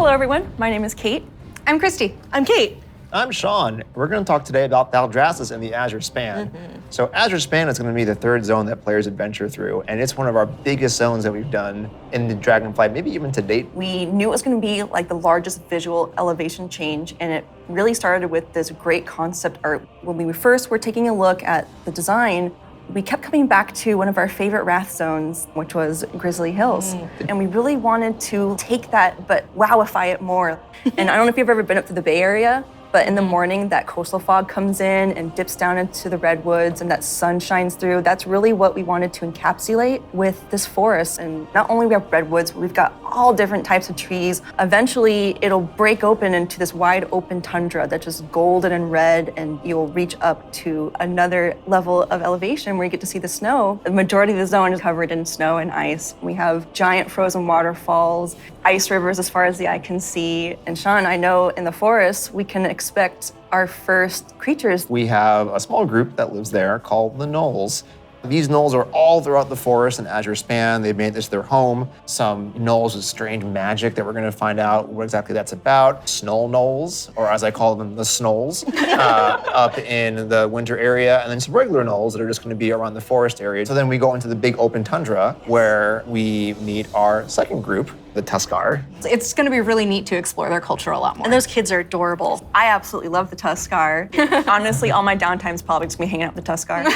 Hello, everyone. My name is Kate. I'm Christy. I'm Kate. I'm Sean. We're going to talk today about Thaldraszus and the Azure Span. So Azure Span is going to be the third zone that players adventure through, and it's one of our biggest zones that we've done in the Dragonflight, maybe even to date. We knew it was going to be like the largest visual elevation change, and it really started with this great concept art. When we first were taking a look at the design, we kept coming back to one of our favorite Wrath zones, which was Grizzly Hills. And we really wanted to take that, but wowify it more. And I don't know if you've ever been up to the Bay Area, but in the morning, that coastal fog comes in and dips down into the redwoods and that sun shines through. That's really what we wanted to encapsulate with this forest. And not only we have redwoods, we've got all different types of trees. Eventually, it'll break open into this wide open tundra that's just golden and red, and you'll reach up to another level of elevation where you get to see the snow. The majority of the zone is covered in snow and ice. We have giant frozen waterfalls, ice rivers as far as the eye can see. And Sean, I know in the forest, we can expect our first creatures. We have a small group that lives there called the Knolls. These Knolls are all throughout the forest in Azure Span. They've made this their home. Some Knolls with strange magic that we're going to find out what exactly that's about. Snow Knolls, or as I call them, the Snolls, up in the winter area. And then some regular Knolls that are just going to be around the forest area. So then we go into the big open tundra where we meet our second group, the Tuskar. It's going to be really neat to explore their culture a lot more. And those kids are adorable. I absolutely love the Tuskar. Honestly, all my downtime's probably just me hanging out with the Tuskar.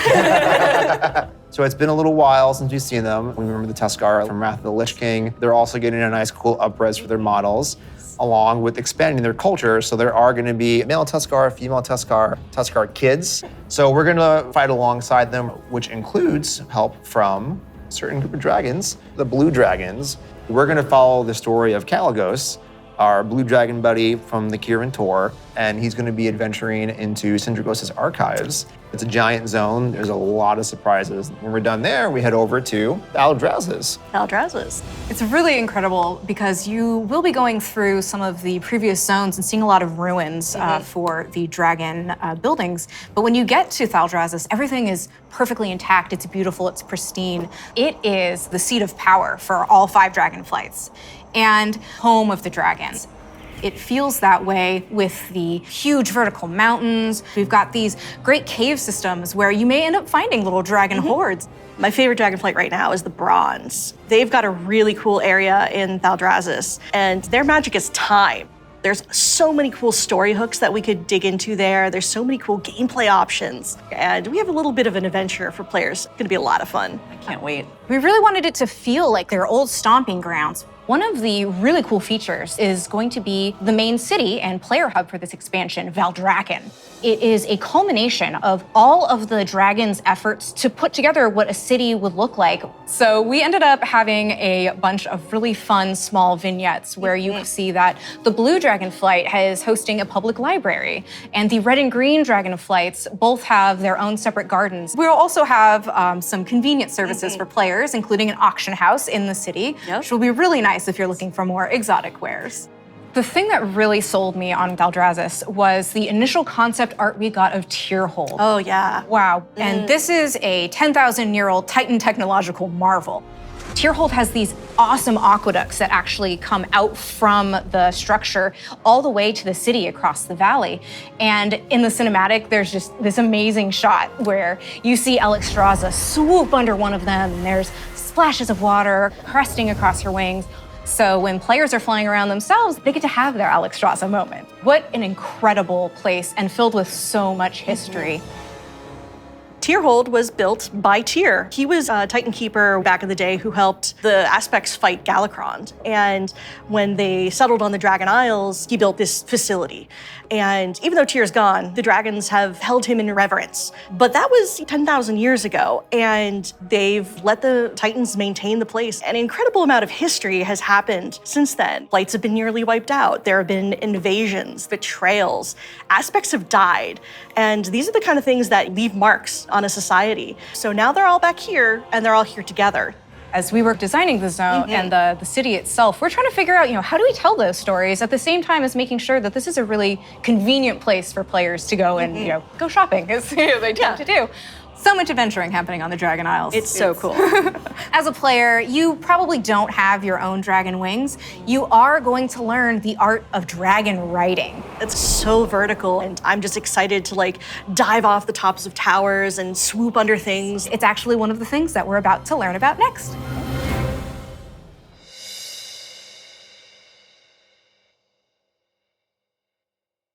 So it's been a little while since we've seen them. We remember the Tuskar from Wrath of the Lich King. They're also getting a nice, cool upres for their models, along with expanding their culture. So there are going to be male Tuskar, female Tuskar, Tuskar kids. So we're going to fight alongside them, which includes help from a certain group of dragons, the blue dragons. We're going to follow the story of Kalagos, our blue dragon buddy from the Kirin Tor, and he's going to be adventuring into Sindragos' archives. It's a giant zone. There's a lot of surprises. When we're done there, we head over to Thaldraszus. Thaldraszus. It's really incredible because you will be going through some of the previous zones and seeing a lot of ruins for the dragon buildings. But when you get to Thaldraszus, everything is perfectly intact. It's beautiful. It's pristine. It is the seat of power for all 5 dragonflights and home of the dragons. It feels that way with the huge vertical mountains. We've got these great cave systems where you may end up finding little dragon hordes. My favorite Dragonflight right now is the Bronze. They've got a really cool area in Thaldraszus, and their magic is time. There's so many cool story hooks that we could dig into there. There's so many cool gameplay options. And we have a little bit of an adventure for players. It's gonna be a lot of fun. I can't wait. We really wanted it to feel like their old stomping grounds. One of the really cool features is going to be the main city and player hub for this expansion, Valdrakken. It is a culmination of all of the dragon's efforts to put together what a city would look like. So we ended up having a bunch of really fun small vignettes where you see that the blue Dragonflight is hosting a public library, and the red and green Dragonflights both have their own separate gardens. We'll also have some convenience services for players, including an auction house in the city, which will be really nice if you're looking for more exotic wares. The thing that really sold me on Thaldraszus was the initial concept art we got of Tyrhold. Oh, yeah. Wow. And this is a 10,000-year-old Titan technological marvel. Tyrhold has these awesome aqueducts that actually come out from the structure all the way to the city across the valley. And in the cinematic, there's just this amazing shot where you see Alexstrasza swoop under one of them, and there's splashes of water cresting across her wings. So when players are flying around themselves, they get to have their Alexstrasza moment. What an incredible place, and filled with so much history. Tyrhold was built by Tyr. He was a Titan Keeper back in the day who helped the Aspects fight Galakrond. And when they settled on the Dragon Isles, he built this facility. And even though Tyr's gone, the dragons have held him in reverence. But that was 10,000 years ago, and they've let the Titans maintain the place. An incredible amount of history has happened since then. Flights have been nearly wiped out. There have been invasions, betrayals, Aspects have died. And these are the kind of things that leave marks on a society. So now they're all back here, and they're all here together. As we were designing the zone and the city itself, we're trying to figure out, how do we tell those stories at the same time as making sure that this is a really convenient place for players to go and, go shopping, as they tend to do. So much adventuring happening on the Dragon Isles. It's so cool. As a player, you probably don't have your own dragon wings. You are going to learn the art of dragon riding. It's so vertical, and I'm just excited to like dive off the tops of towers and swoop under things. It's actually one of the things that we're about to learn about next.